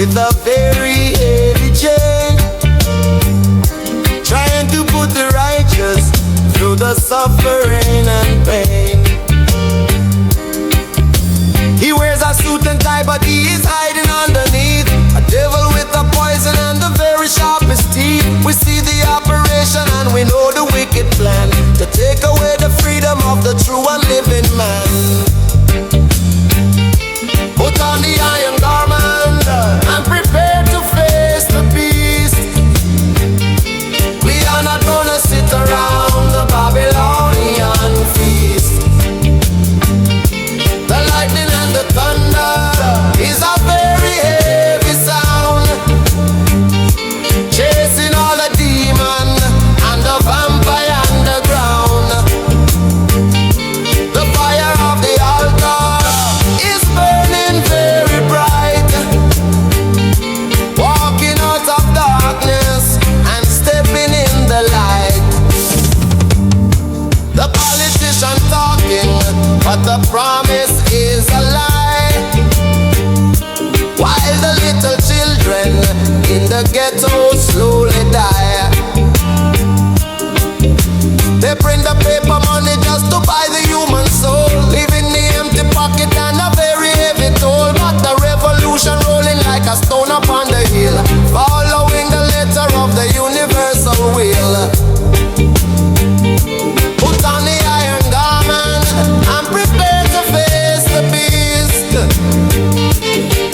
with a very heavy chain, trying to put the righteous through the suffering and pain. He wears a suit and tie, but he is hiding underneath a devil with a poison and the very sharpest teeth. We see the operation and we know the wicked plan to take away the freedom of the true and living man. Put on the iron garment and prepare to face the beast. We are not gonna sit around the Babylonian feast. The lightning and the thunder is a very heavy sound, chasing all the demon and the vampire underground. The fire of the altar is burning very bright, walking out of darkness and stepping in the light. The politician talking, but the promise is a lie, while the little children in the ghetto slowly die. They print the paper money just to buy the human soul, leaving the empty pocket and a very heavy toll. But the revolution rolling like a stone upon the hill, following the letter of the universal will. Put on the iron garment and prepare to face the beast.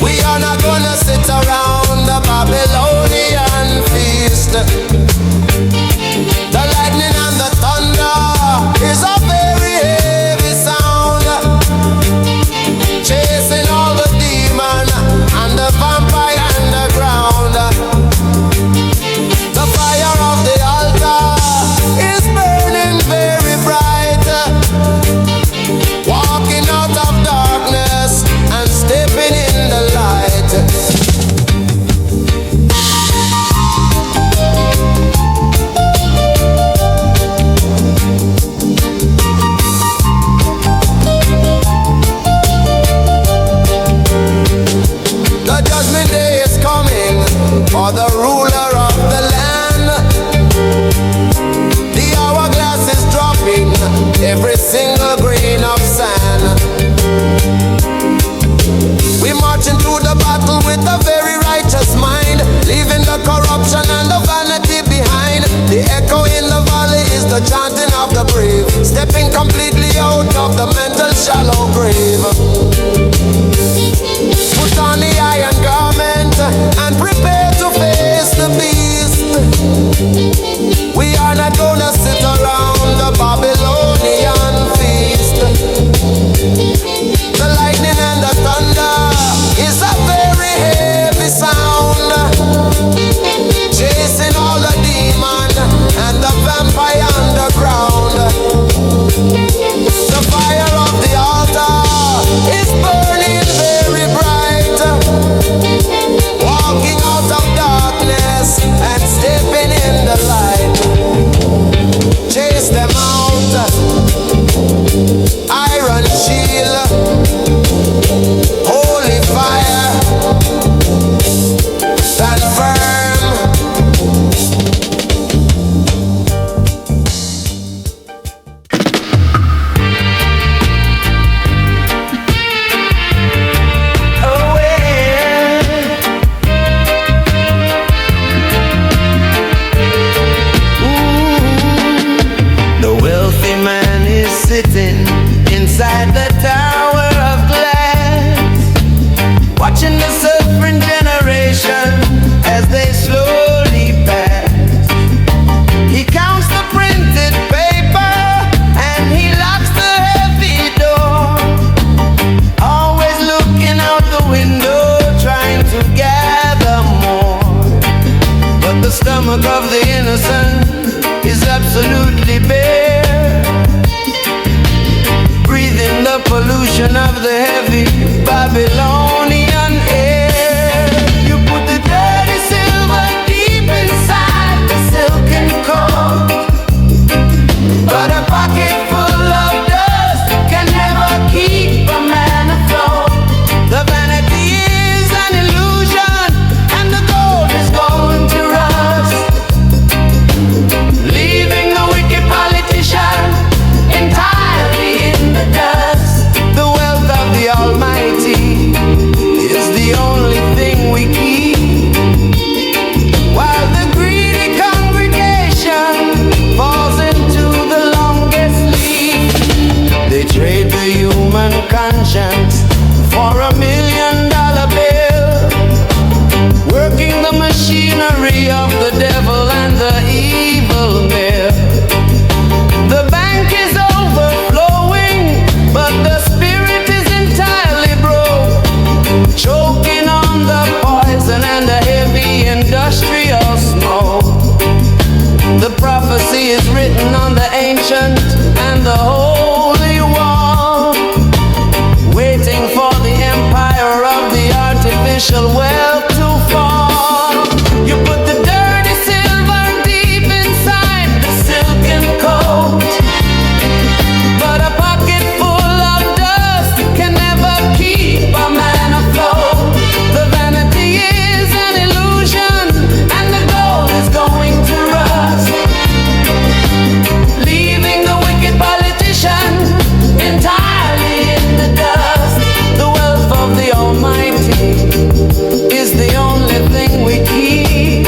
We are not gonna sit around the Babylonian feast. The lightning and the thunder is a very heavy sound, chasing all the demon and the vampire underground. The fire of the altar is burning very bright, walking out of darkness and stepping in the light. The judgment day is coming for the ruler of the land. The hourglass is dropping every single grain of sand. We march into the battle with a very righteous mind, leaving the corruption and the vanity behind. The echo in the valley is the chanting of the brave, stepping completely out of the mental shallow grave. Put on the iron garment and prepare to face the beast. We are not gonna sit around the Babylonian feast. artificial wealth to fall. You put the dirty silver deep inside the silken coat, but a pocket full of dust can never keep a man afloat. The vanity is an illusion, and the gold is going to rust, leaving the wicked politician entirely in the dust. The wealth of the Almighty is the only thing we keep,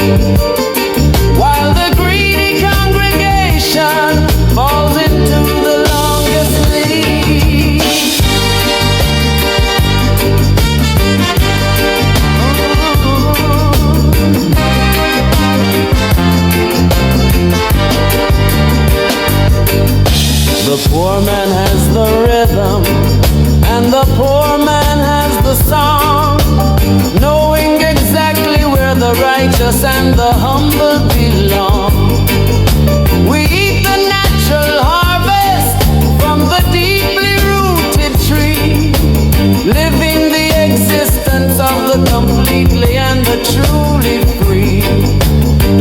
while the greedy congregation falls into the longest sleep. The poor man has the rhythm, and the poor man has the song, knowing exactly where the righteous and the humble belong. We eat the natural harvest from the deeply rooted tree, living the existence of the completely and the truly free.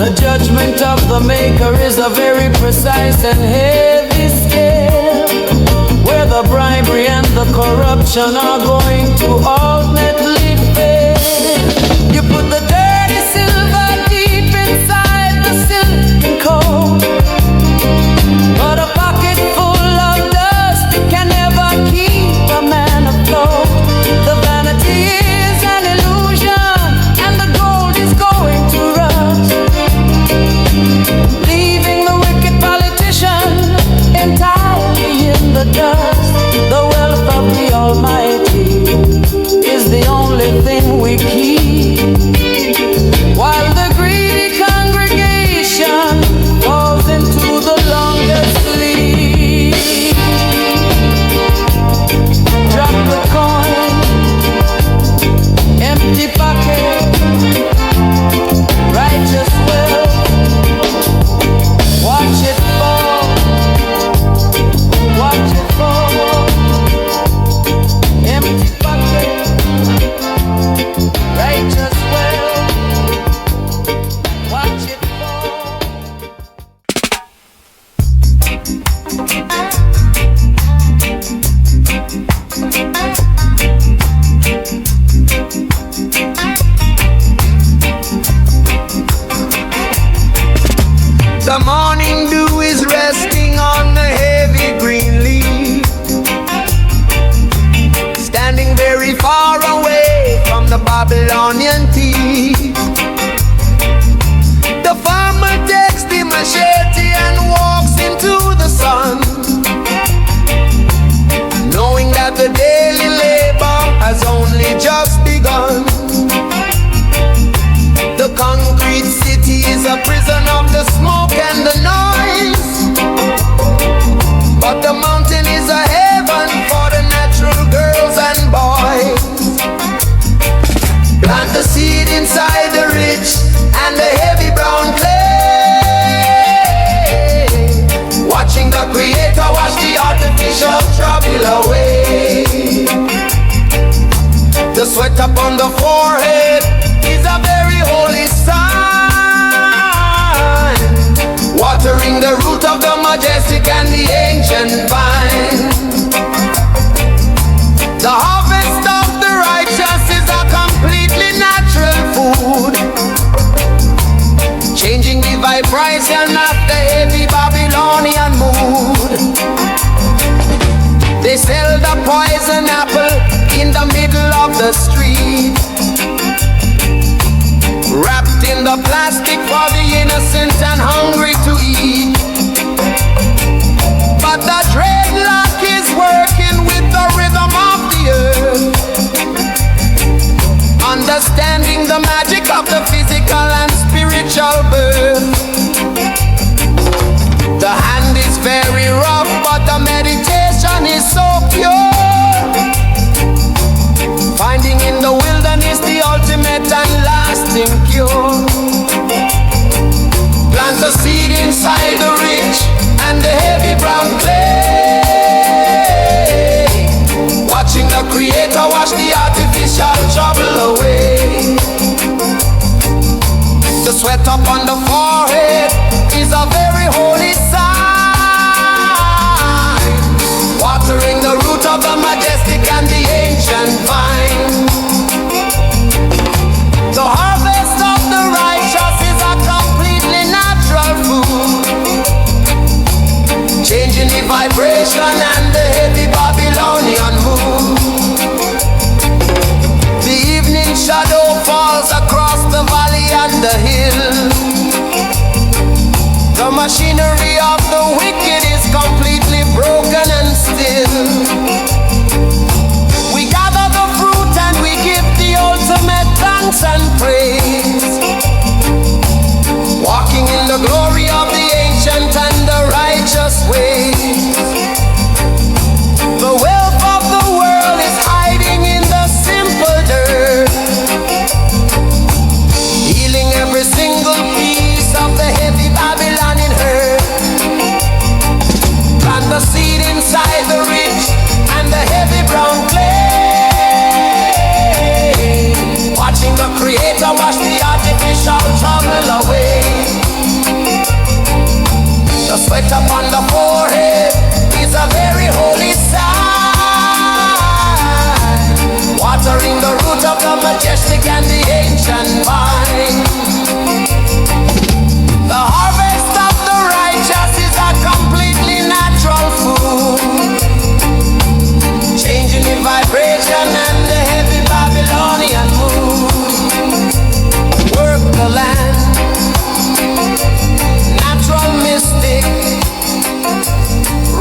The judgment of the Maker is a very precise and heavy scale, where the bribery and the corruption are going to ultimately fail. You put the dirty silver deep inside the silken coat, but a pocket full of dust can never keep a man afloat. The vanity is an illusion, and the gold is going to rust, leaving the wicked politician entirely in the dust. The wealth of the Almighty is the only thing we keep, while the greedy congregation falls into the longest sleep. Drop the coin, empty pocket, righteous wealth, watch it fall, watch it fall. Empty pocket, righteous wealth, watch it fall. The morning dew is resting on the heavy green leaf, standing very far away from the Babylonian thief. The farmer takes the machete and walks into the sun, knowing that the daily labor has only just begun. The concrete city is a prison of the smoke and the noise, but the mountain is a heaven for the natural girls and boys. Plant the seed inside the rich and the heavy brown clay, watching the Creator wash the artificial trouble away. The sweat upon the forehead is a very holy sign, watering the root of the majestic and the ancient vine. The harvest of the righteous is a completely natural food, changing the vibration of the heavy Babylonian mood. They sell the poison apple in the middle of the street, wrapped in the plastic for the innocent and hungry to eat. But the dreadlock is working with the rhythm of the earth, understanding the magic of the physical and spiritual birth. The hand is very rough, but the meditation is so pure, finding in the wilderness the ultimate and lasting cure. Plant a seed inside the rich and the heavy brown clay, watching the Creator wash the artificial trouble away. the hill. The machinery of the wicked is completely broken and still. We gather the fruit and we give the ultimate thanks and praise, walking in the glory of the ancient and the righteous ways. The wealth of the world is hiding in the simple dirt, healing every single piece of the heavy Babylonian hurt. Plant the seed inside the rich and the heavy brown clay, watching the Creator wash the artificial trouble away. The sweat upon the forehead is a very holy sign, watering the root of the majestic and the ancient vine. The harvest of the righteous is a completely natural food, changing the vibration and the heavy Babylonian mood. Work the land, natural mystic,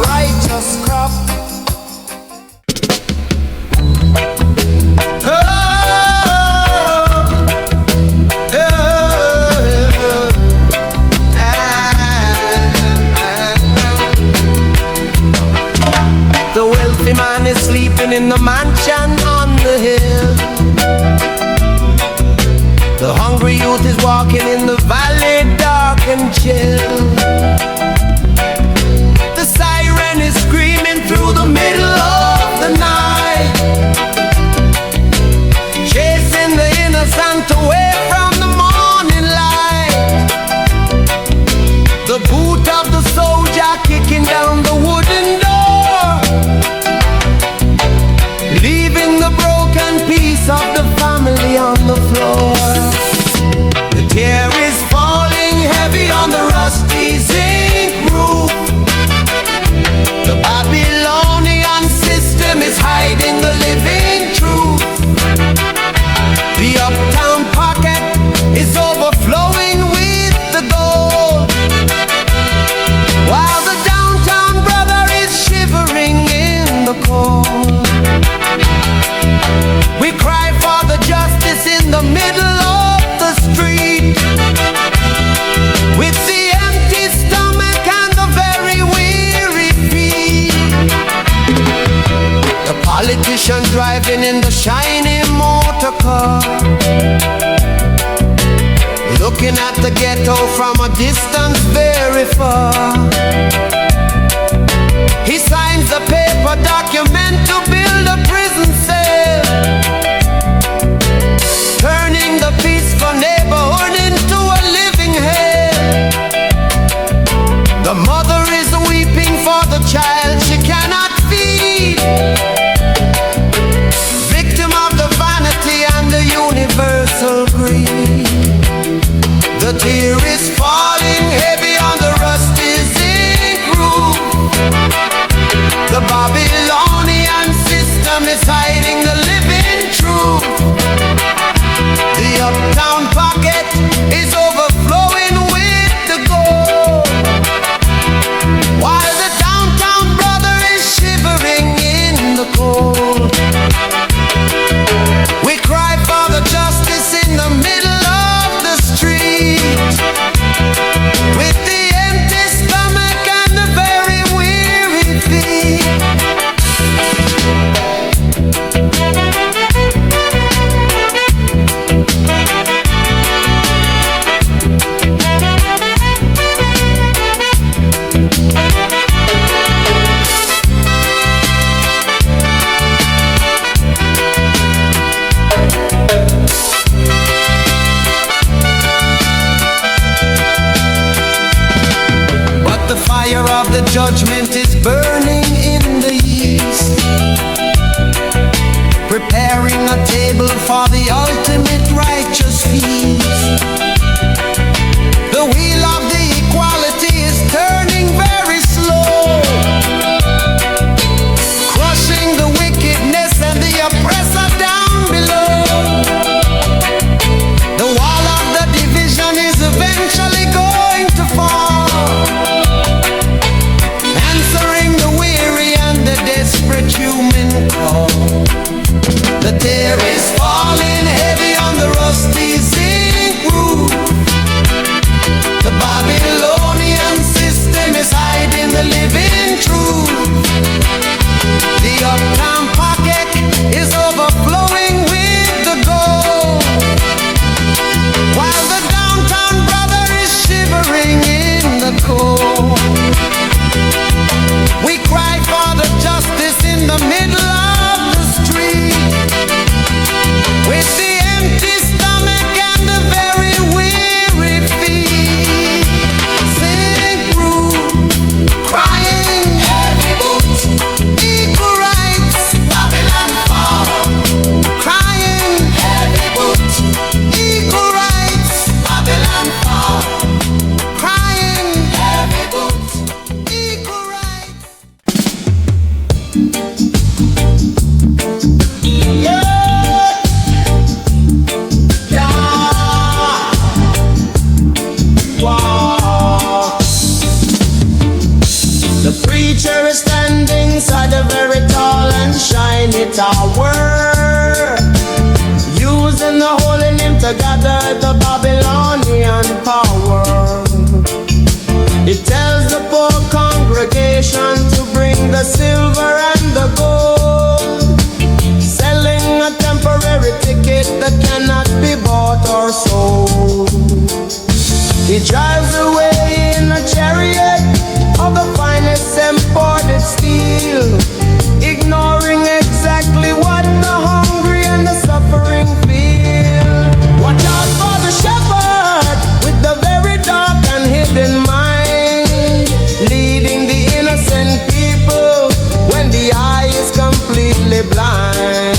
righteous crop. The wealthy man is sleeping in the mansion on the hill. The hungry youth is walking in the valley dark and chill. The siren is screaming through the middle of the night, chasing the innocent away from the morning light. The boot of the soldier kicking down the wooden door, leaving the broken piece of the family on the floor. The tear is falling heavy on the rusty zinc roof. The Babylonian system is hiding the living truth. The uptown pocket is overflowing with the gold, while the downtown brother is shivering in the cold. We cry for the justice in the middle of the street, with the empty stomach and the very weary feet. The politician driving in the shiny motor car, looking at the ghetto from a distance very far. He signs a paper document to build a prison cell, turning the peaceful neighborhood into a living hell. The mother is weeping for the child she cannot feed, victim of the vanity and the universal greed. The tear is falling heavy on the rusty zinc roof. The Babylonian system is hiding the living truth. The uptown pocket is overflowing with the gold, while the downtown brother is shivering in the cold. We cry for the justice in the middle of the street, with the empty stomach and the very weary feet. But the fire of the judgment is burning in the east, preparing a table for the ultimate righteous feast. The wheel of the equality is turning very slow, crushing the wickedness and the oppressor down below. The wall of the division to gather the Babylonian power. It tells the poor congregation to bring the silver and the gold, selling a temporary ticket that cannot be bought or sold. He drives away in a chariot of the finest imported steel, ignoring exactly what the hungry and the suffering feel. Watch out for the shepherd with the very dark and hidden mind, leading the innocent people when the eye is completely blind.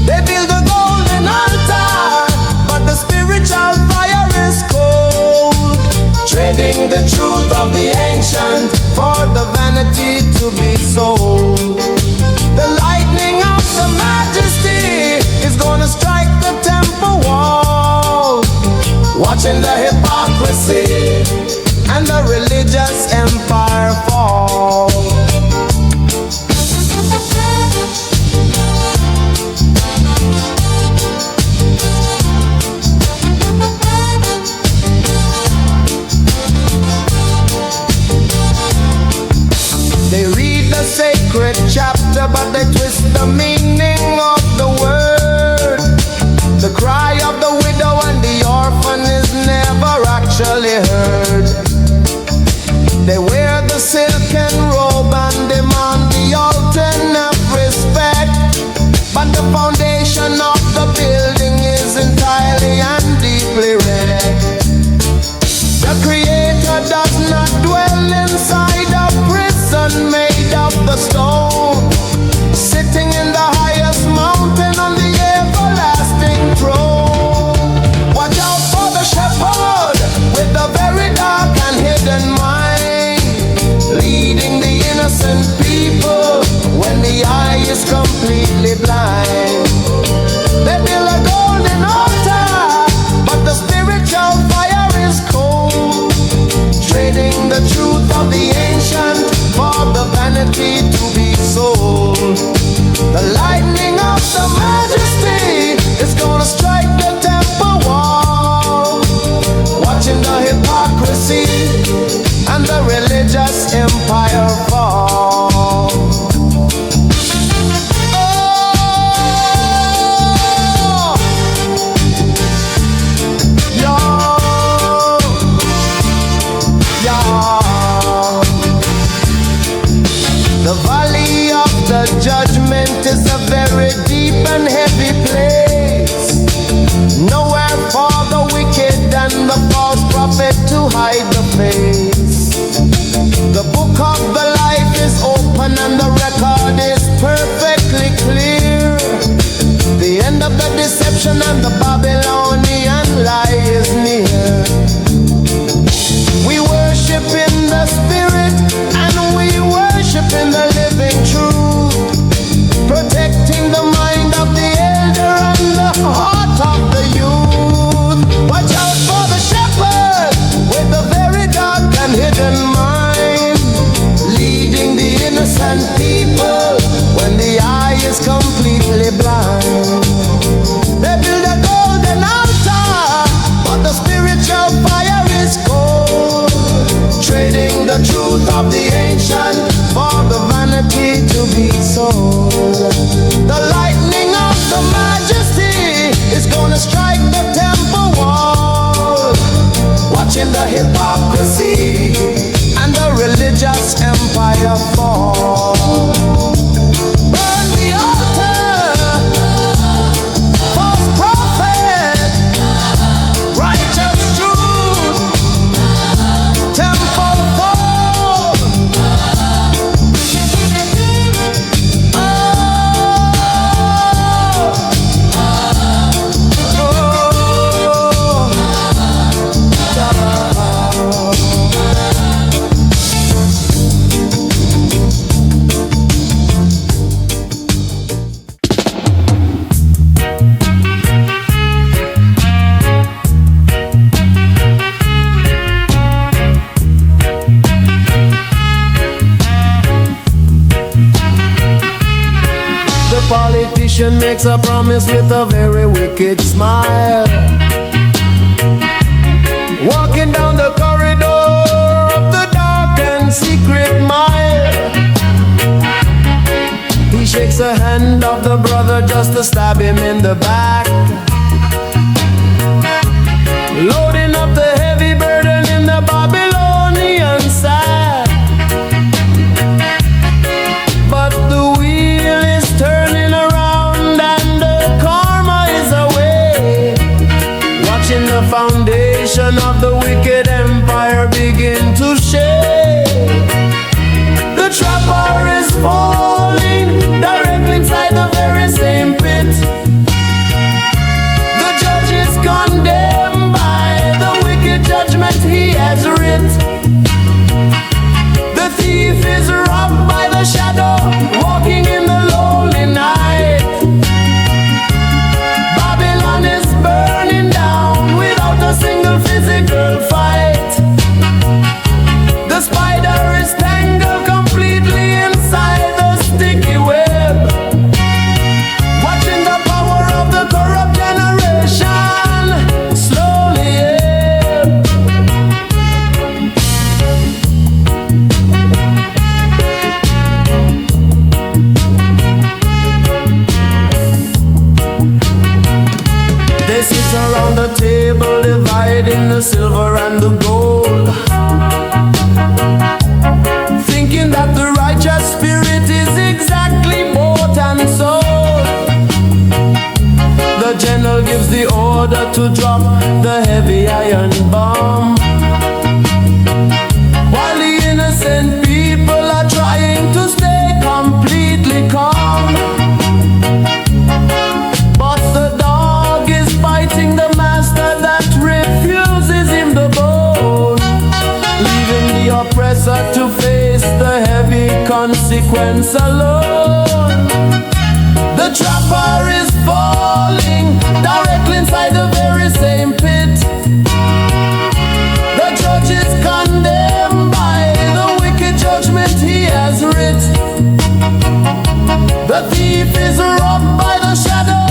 They build a golden altar, but the spiritual fire is cold, trading the truth of the ancient for the vanity to be sold. The lightning of the majesty is gonna strike the temple wall, watching the hypocrisy and the religious empire fall. They read the sacred chapter, but they twist the meaning of the word. The cry of the widow and the orphan is never actually heard. They wear the silken robe and demand the ultimate respect, but the foundation of the building is entirely and deeply wrecked. The Creator does not dwell inside a prison made of the stone, sitting in the highest mountain on the everlasting throne. Watch out for the shepherd with the very dark and hidden mind, leading the innocent people when the eye is completely blind. They build a golden altar, but the spiritual fire is cold, trading the truth of the ancient for the vanity to be sold. The lightning of the majesty is gonna strike the temple wall, watching the hypocrisy and the religious empire fall. The valley of the judgment is a very deep and heavy place, nowhere for the wicked and the false prophet to hide the face. The book of the life is open and the record is perfectly clear. The end of the deception and the Babylonian lie is near. We worship in the spirit and we worship in the living truth, protecting the mind of the elder and the heart of the youth. Watch out for the shepherd with the very dark and hidden mind, leading the innocent people when the eye is completely blind. They build a golden altar, but the spiritual fire is cold, trading the truth of the ancient for the vanity to be sold. The lightning of the majesty is gonna strike the temple wall, watching the hypocrisy and the religious empire fall. Burn the altar, false prophet, righteous truth, temple fall. Oh, magician makes a promise with a very wicked smile. Walking down the corridor of the dark and secret mile, he shakes the hand of the brother just to stab him in the back, loading up the heavy burden in the Babylonian sack. But the wheel is turning around and the karma is away, watching the foundation of the wicked empire begin to shake. The trapper is falling directly inside the very same pit. The judge is condemned by the wicked judgment he has writ. The thief is robbed by the shadow, walking in the lonely night. Babylon is burning down without a single physical fight. The spider is tangled completely inside the sticky web, watching the power of the corrupt generation slowly ebb. They sit around the table dividing the silver and the gold, thinking that the righteous spirit is exactly bought and sold. The general gives the order to drop the heavy iron bomb, while the innocent people are trying to stay completely calm. But the dog is biting the master that refuses him the bone, leaving the oppressor to face the heavy consequence alone. The trapper is falling directly inside the very same pit. The judge is condemned by the wicked judgment he has writ. The thief is robbed by the shadow,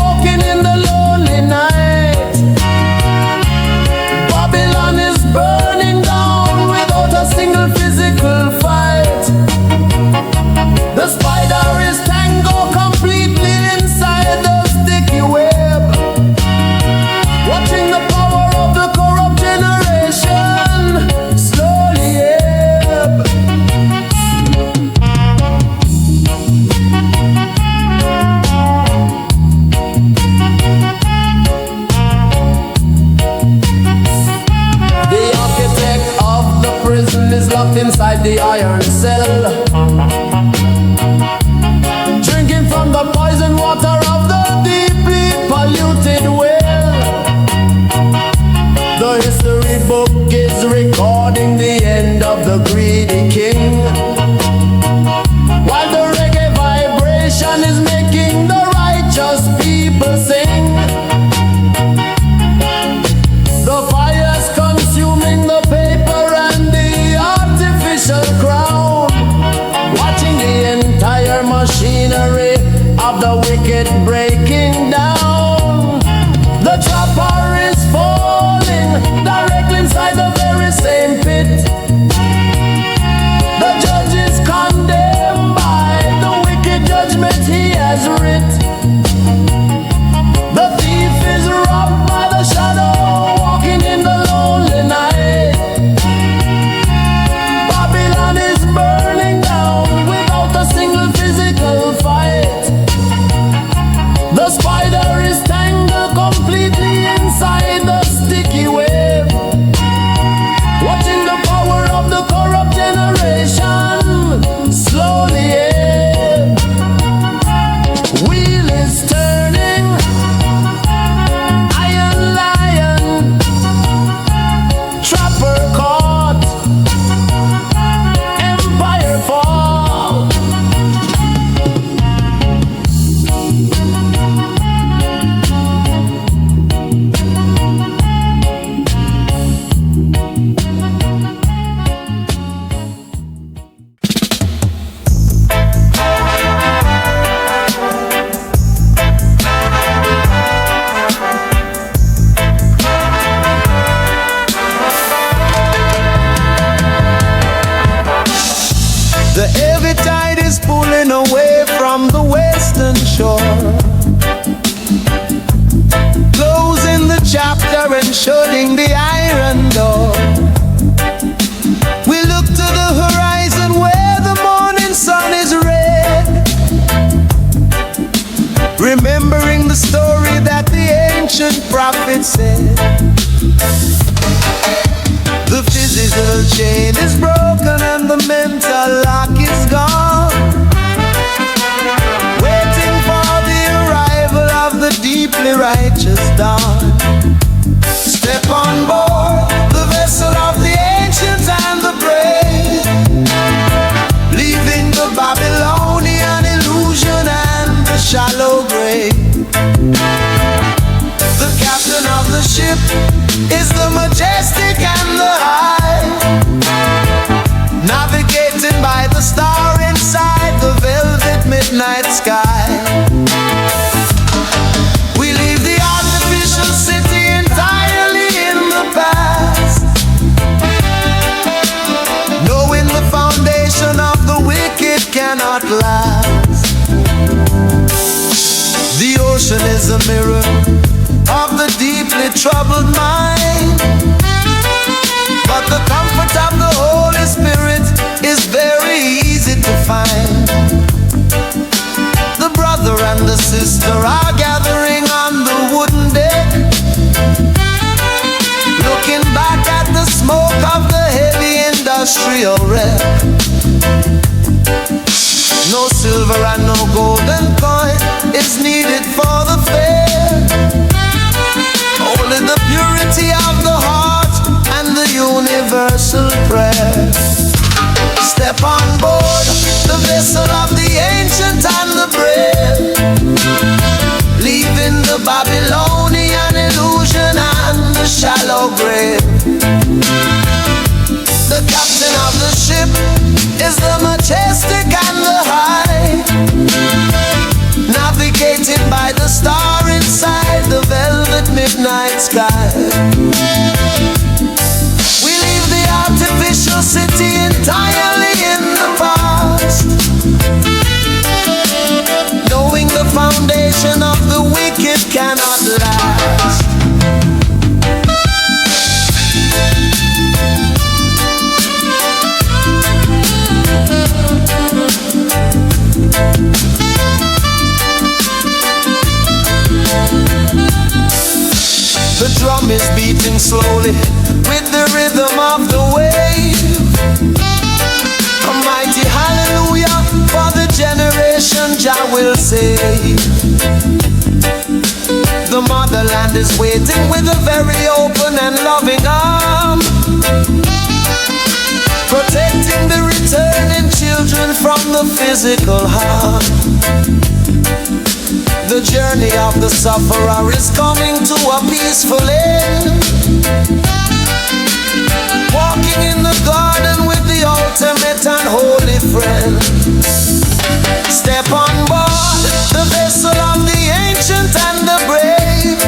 walking in the lonely night. Babylon is burning down without a single physical fight. The spider is tangled completely inside the sticky web, watching the power of the corrupt generation slowly ebb. The architect of the prison is locked inside the iron cell, drinking from the poison water of the deeply polluted well. The history book is recording the end of the greedy king, while the reggae vibration is making the righteous people sing. The fire's consuming the paper and the artificial crown, shutting the iron door. We look to the horizon where the morning sun is red, remembering the story that the ancient prophet said. The physical chain is broken and the mental lock is gone, waiting for the arrival of the deeply righteous dawn. Step on board the vessel of the ancient and the brave, leaving the Babylonian illusion and the shallow grave. The captain of the ship is the majestic and the high, navigating by the star inside the velvet midnight sky. We leave the artificial city entirely in the past, knowing the foundation of the wicked cannot last. The ocean is a mirror of the deeply troubled mind, but the comfort of the Holy Spirit is very easy to find. The brother and the sister are gathering on the wooden deck, looking back at the smoke of the heavy industrial wreck. No silver and no golden coin is needed for the fair, only the purity of the heart and the universal prayer. Step on board the vessel of the ancient and the brave, leaving the Babylonian illusion and the shallow grave. The captain of the ship is the majestic and the high, navigating by the star inside the velvet midnight sky. We leave the artificial city entirely in the past, knowing the foundation of the wicked cannot last. The drum is beating slowly with the rhythm of the wave. A mighty hallelujah for the generation Jah will save. The motherland is waiting with a very open and loving arm, protecting the returning children from the physical harm. The journey of the sufferer is coming to a peaceful end, walking in the garden with the ultimate and holy friend. Step on board the vessel of the ancient and the brave,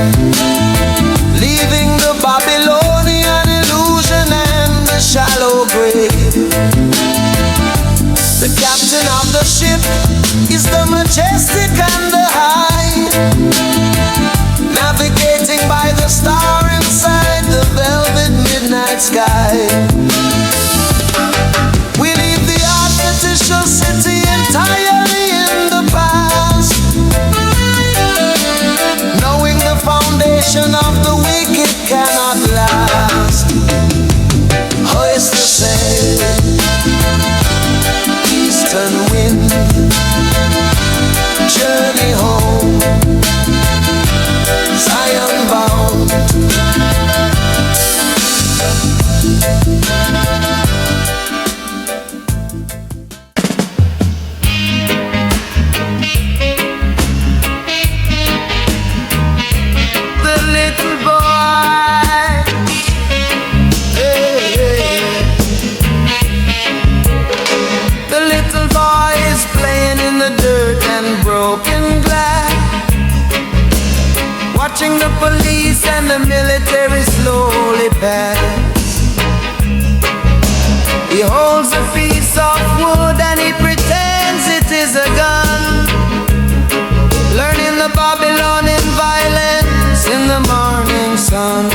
leaving the Babylonian illusion and the shallow grave. The captain of the ship is the majestic and the high, navigating by the star inside the velvet midnight sky. We leave the artificial city entirely in the past, knowing the foundation of the wicked cannot last. Hoist the sail, eastern wind, journey home, Zion bound. The little boy, hey, hey. The little boy is playing in the dirt and broken glass, watching the police and the military slowly pass. He holds a piece of wood and he pretends it is a gun, learning the Babylonian violence in the morning sun.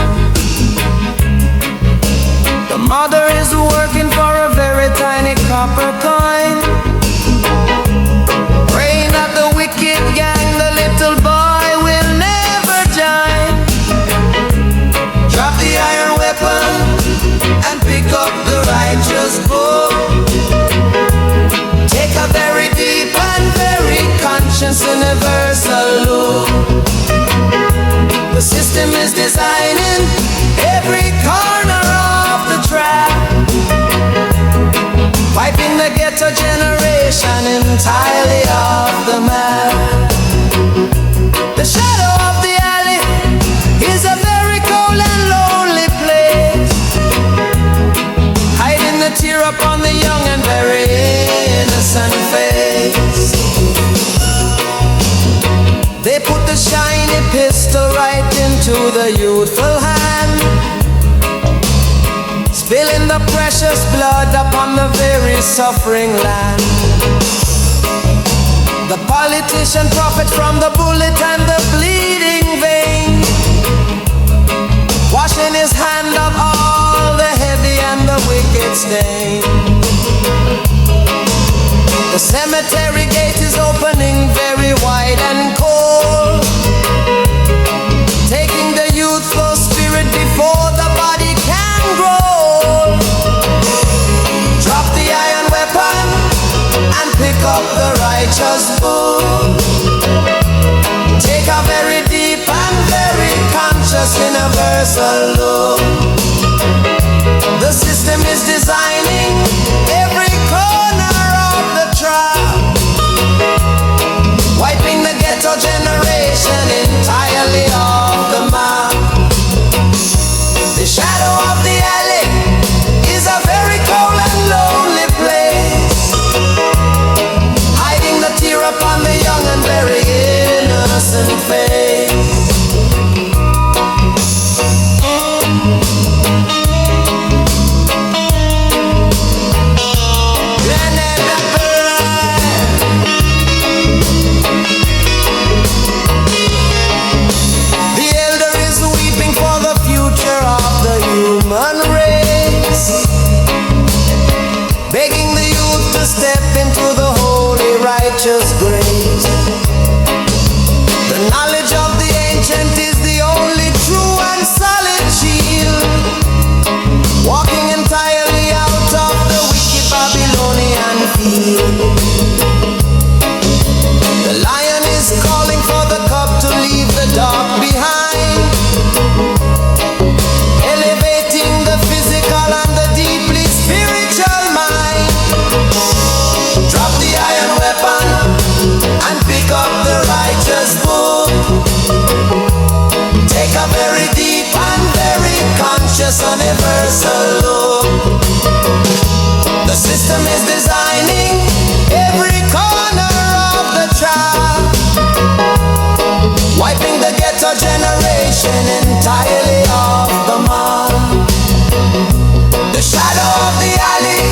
entirely off the map. The shadow of the alley is a very cold and lonely place, hiding the tear upon the young and very innocent face. They put the shiny pistol right into the youthful hand, spilling the precious blood upon the very suffering land. The politician profits from the bullet and the bleeding vein, washing his hand of all the heavy and the wicked stain. The cemetery gate is opening very wide and cold, taking the youthful spirit before the body can grow. Drop the iron weapon and pick up the righteous book. Take a very deep and very conscious universal look. The system is designing every corner of the trap, wiping the ghetto generation entirely off the map. The shadow of the alley is a very cold and lonely place, hiding the tear upon the young and very innocent face. Human race, begging the youth to step into the holy righteous grace. The knowledge of the ancient is the only true and solid shield, walking entirely out of the wicked Babylonian field. The lion is calling for the cub to leave the dog behind, the physical and the deeply spiritual mind. Drop the iron weapon and pick up the righteous book. Take a very deep and very conscious universal look. The system is designing every corner of the trap, wiping the ghetto generation entirely off the map. The shadow of the alley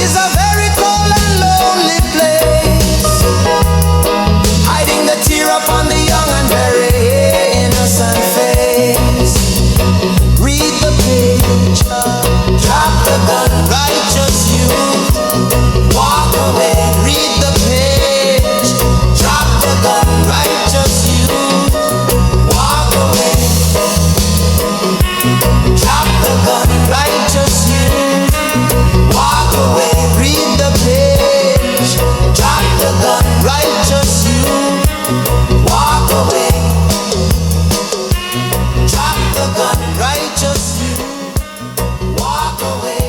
is a very cold and lonely place, hiding the tear upon the young and very innocent face. Read the page, drop the gun, righteous youth, walk away. Read the page, drop the gun, righteous youth, walk away. Drop the gun, righteous youth, walk away. Read the page. Drop the gun, righteous youth, walk away. Drop the gun, righteous youth, walk away.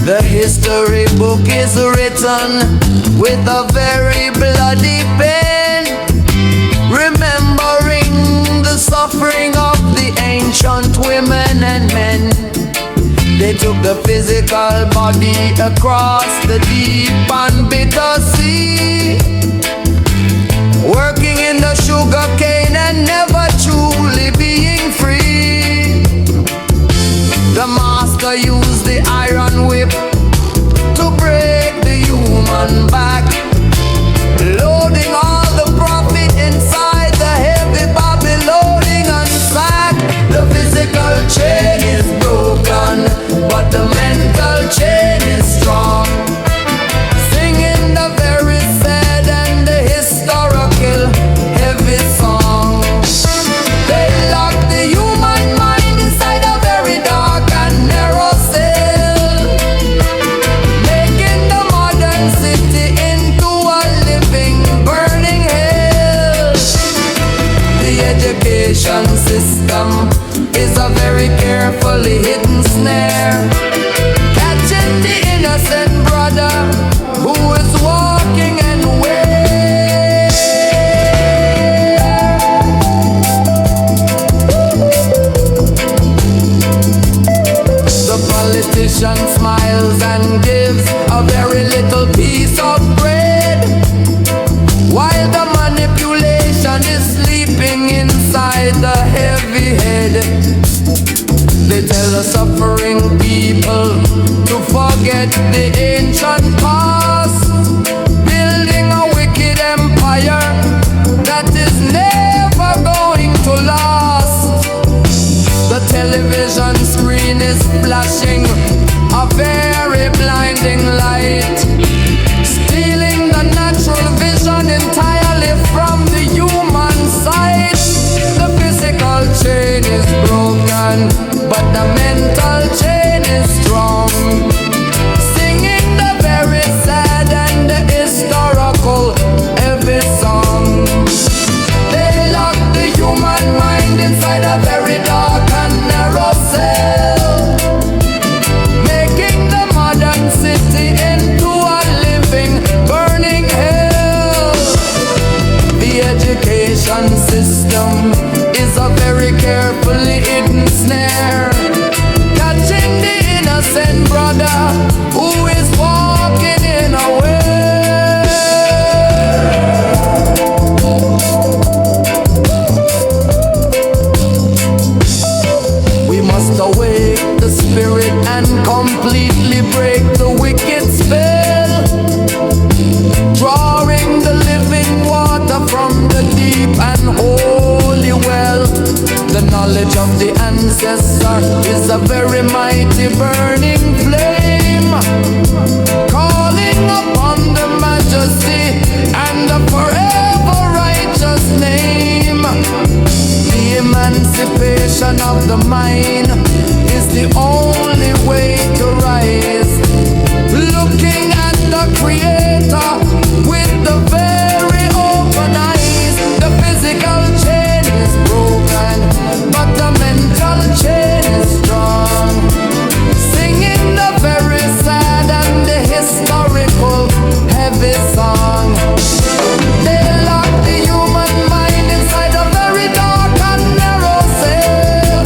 The history book is written with a very bloody pen, remembering the suffering of the ancient women and men. They took the physical body across the deep and bitter sea, working in the sugar cane and never truly being free. The master used the iron whip to break the human back, loading all the profit inside the heavy Babylonian sack. The physical chain is broken, but the mental chain is strong, singing the very sad and the historical heavy song. education system is a very carefully hidden snare, catching the innocent brother who is walking and where the politician smiles and gives a very little piece of bread, while the manipulation is sleeping inside the heavy head. They tell the suffering people to forget the ancient past, building a wicked empire that is never going to last. The television screen is flashing a very blinding light, stealing the natural vision entirely from the human sight. The physical chain is broken, but the mental chain is strong, singing the very sad and the historical heavy song. They lock the human mind inside a very dark and narrow cell, making the modern city into a living, burning hell. The education system is a very carefully hidden snare, catching the innocent brother who is walking in a way. We must awake the spirit and completely break the wicked spell, drawing the living water from the deep and holy well. The knowledge of the ancestor is a very mighty burning flame, calling upon the majesty and the forever righteous name. The emancipation of the mind is the only way to rise, looking at the Creator with the very open eyes. The physical chain is broken, but the mental chain is strong, singing the very sad and the historical heavy song. They lock the human mind inside a very dark and narrow cell,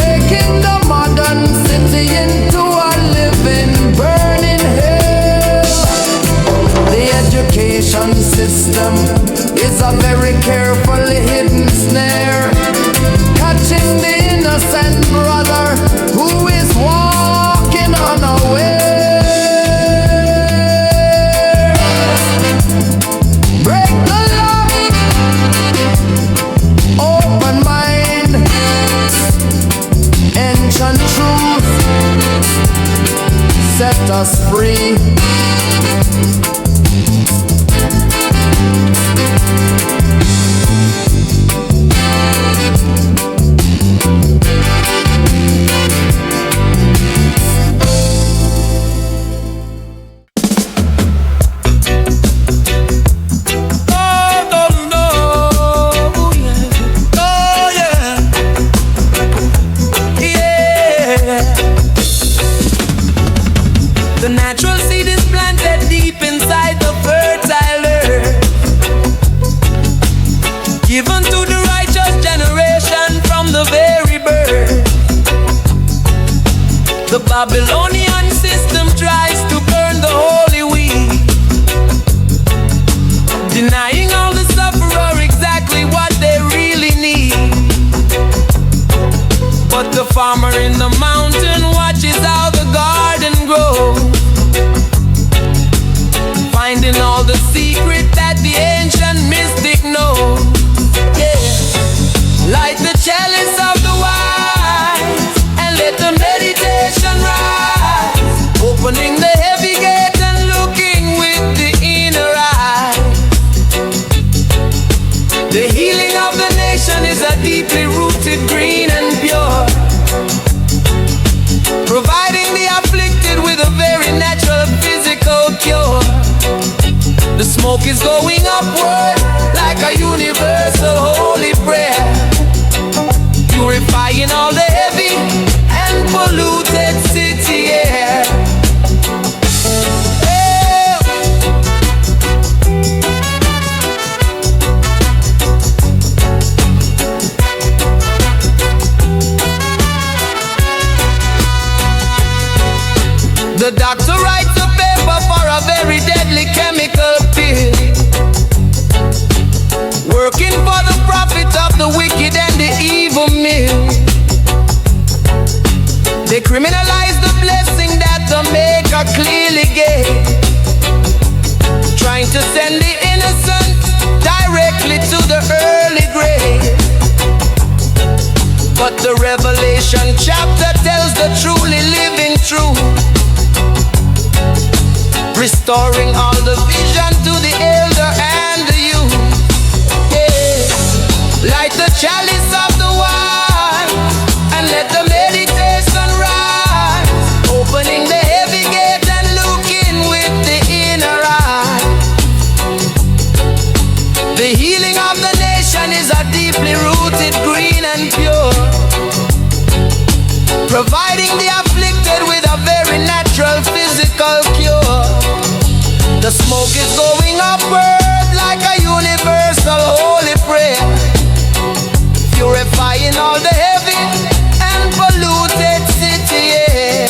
making the modern city into a living, burning hell. The education system is a very carefully hidden snare, catching the innocent brother who is walking unaware. Break the lock, open mind, ancient truth, set us free. The natural seed is planted deep inside the fertile earth, given to the righteous generation from the very birth. The Babylonian system tries to burn the holy weed, denying all the sufferer exactly what they really need. But the farmer in the mountain watches how the garden grows, finding all the secret that the ancient mystic knows. Yeah. Light the chalice of the wise and let the meditation rise, opening the heavy gate and looking with the inner eye. The healing of the nation is a deeply rooted, green and pure, providing the afflicted with a very natural physical cure. The smoke is going upward like a universal holy The Revelation chapter tells the truly living truth, restoring all the vision to the elder and the youth. Yeah. Light the chalice of the wine and let the meditation rise, opening the heavy gate and looking with the inner eye. The healing of the nation is a deeply rooted, green and pure, providing the afflicted with a very natural physical cure. The smoke is going upward like a universal holy prayer, purifying all the heavy and polluted city air.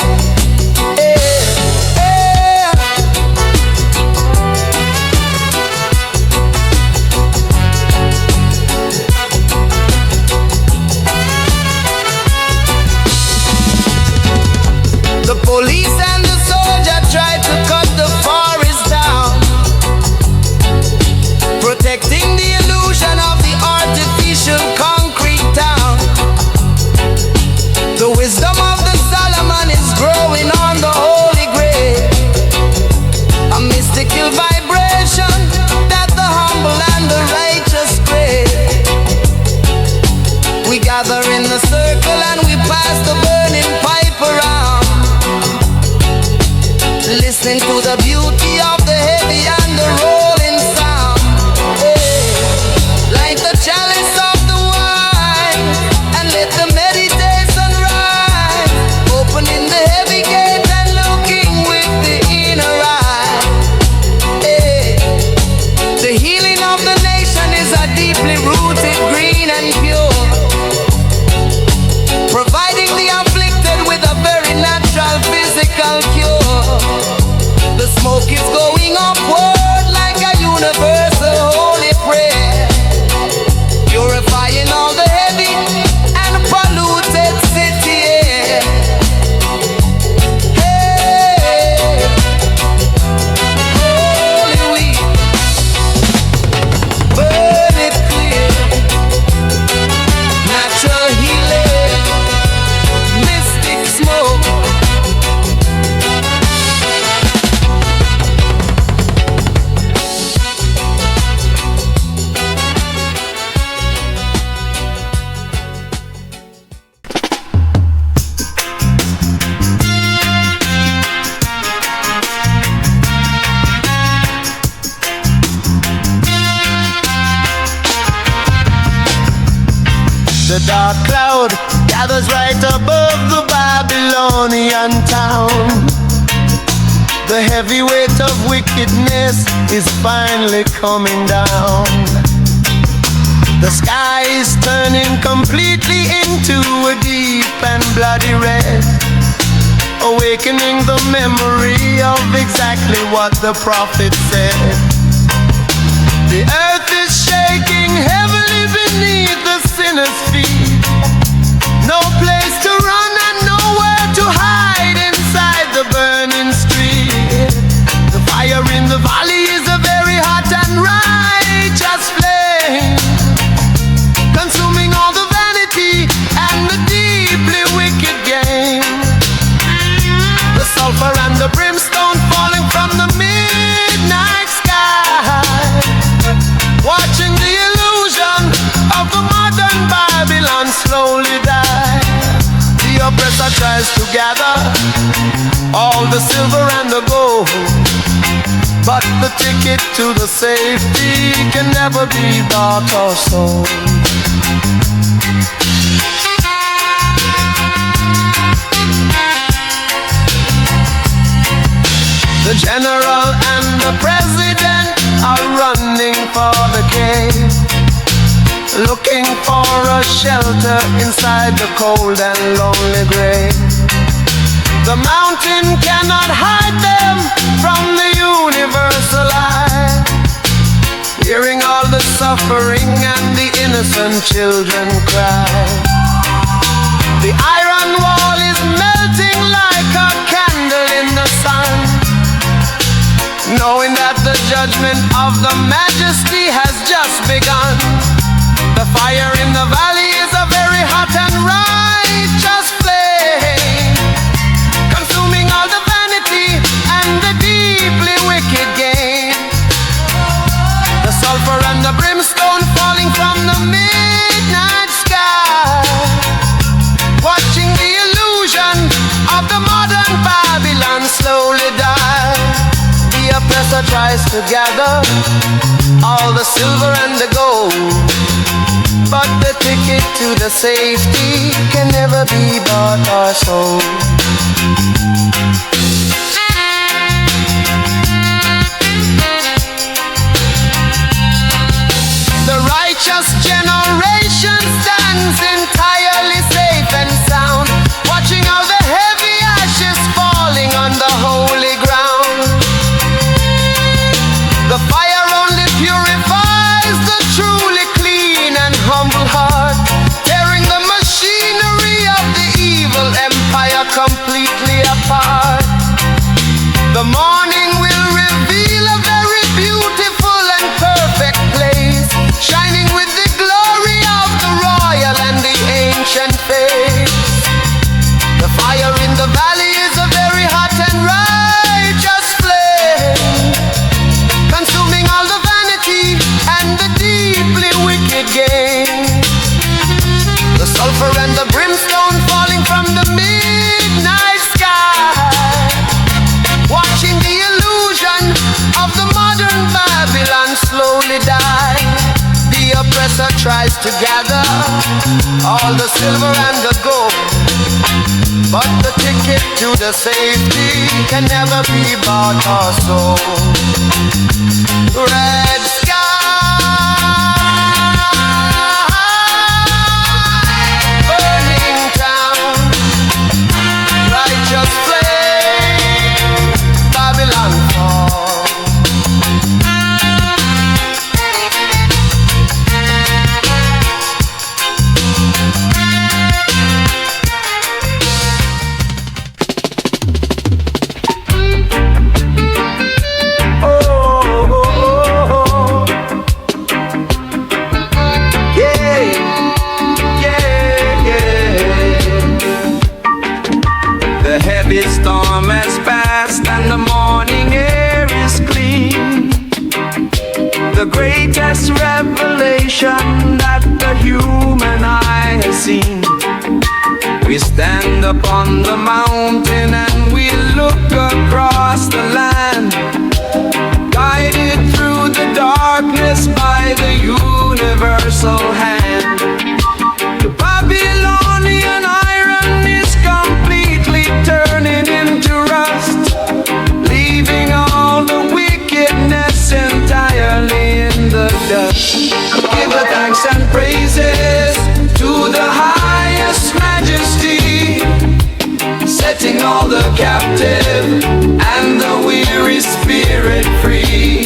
The police and the soldier tried to cut the forest down, protecting the illusion of the artificial concrete town. The wisdom of the Solomon is growing on the holy grave, a mystical vibration that the humble and the righteous crave. We gather in the circle and we pass the burning pipe around, listening to the beauty of the heavy and the rolling sound. Hey. Light the chalice of the wine and let the meditation rise, opening the heavy gate and looking with the inner eye. Hey. The healing of the nation is a deeply rooted, green and pure, providing the afflicted with a very natural physical cure. The smoke is going upward like a universal holy prayer, purifying all the heavy and polluted city air. Hey, holy weed, burn it clear, natural healing, mystic smoke. The dark cloud gathers right above the Babylonian town. The heavy weight of wickedness is finally coming down. The sky is turning completely into a deep and bloody red, awakening the memory of exactly what the prophet said. The earth is shaking heavily beneath the sinner's feet. No place to run and nowhere to hide inside the burning street. The fire in the valley is a very hot and righteous flame, consuming all the vanity and the deeply wicked game. The sulfur and the brimstone falling from the midnight sky, watching the illusion of the modern Babylon slowly die. The oppressor tries to gather all the silver and the gold, but the ticket to the safety can never be bought or sold. The general and the president are running for the cave, looking for a shelter inside the cold and lonely grave. The mountain cannot hide them from the universal eye, hearing all the suffering and the innocent children cry. The iron wall is melting like a candle in the sun, knowing that the judgment of the majesty has just begun. The fire in the valley is a very hot and right to gather all the silver and the gold, but the ticket to the safety can never be bought or sold. The righteous generation stands entirely safe and sound, watching how the heavy ashes falling on the holy ground. The fire only purifies the truly clean and humble heart, tearing the machinery of the evil empire completely apart. The morning will reveal a very beautiful and perfect place, shining with the glory of the royal and the ancient faith. The fire in the valley is a very hot and righteous flame, consuming all the vanity and the deeply wicked gain. The sulfur and the brimstone falling from the midnight sky, watching the illusion of the modern Babylon slowly die. The oppressor tries to gather all the silver and the gold, but the ticket to the safety can never be bought or sold. Red sky, burning town, righteous flame, Babylon fall. The storm has passed and the morning air is clean. The greatest revelation that the human eye has seen. We stand upon the mountain and we look across the land, guided through the darkness by the universal hand. The Babylonian iron is completely turning into rust, leaving all the wickedness entirely in the dust. Give the thanks and praises to the highest majesty, setting all the captive and the weary spirit free.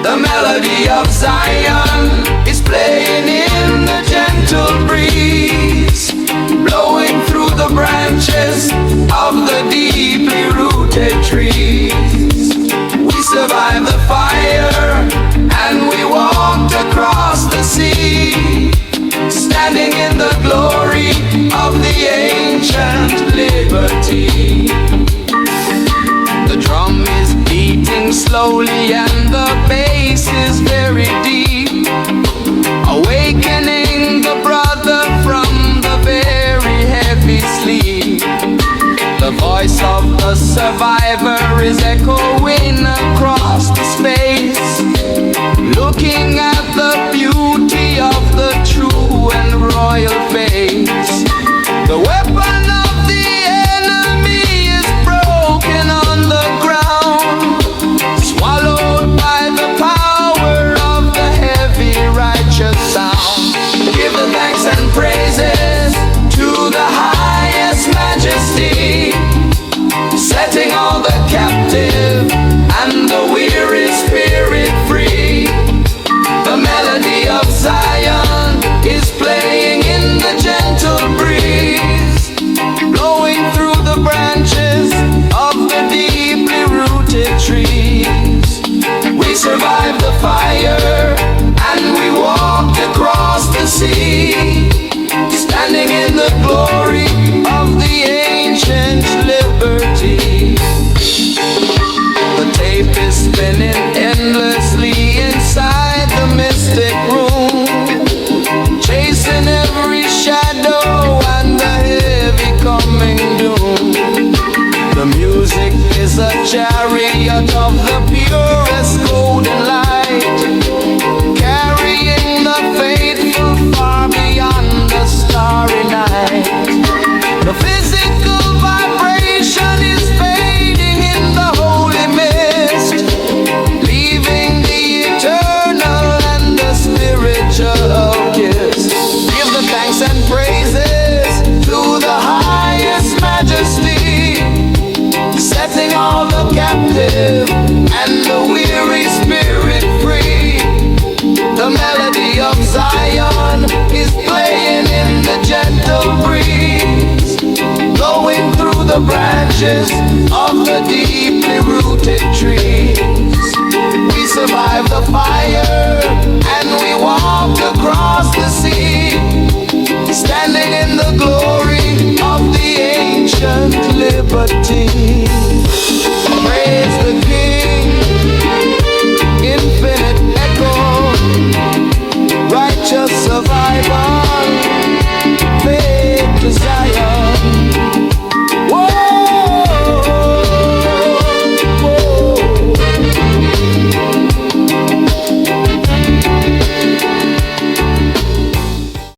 The melody of Zion is playing in the gentle breeze, blowing through the branches of the deeply rooted trees. We survived the fire and we walked across the sea, standing in the glory of the ancient liberty. The drum is beating slowly and the bass is very deep, awakening the brother from the very heavy sleep. The voice of the survivor is echoing across the space, looking at the beauty of the true and royal face. The weapon of the enemy is broken on the ground, swallowed by the power of the heavy righteous sound. Give the thanks and praises to the highest majesty, setting all the captive and the weary spirit free. The melody of Zion is playing in the gentle breeze, blowing through the branches of the deeply rooted trees. We survived the fire and we walked across the sea, standing in the glory of the ancient thanks and praises to the highest majesty, setting all the captive and the weary spirit free. The melody of Zion is playing in the gentle breeze, blowing through the branches of the deeply rooted trees. We survive the fire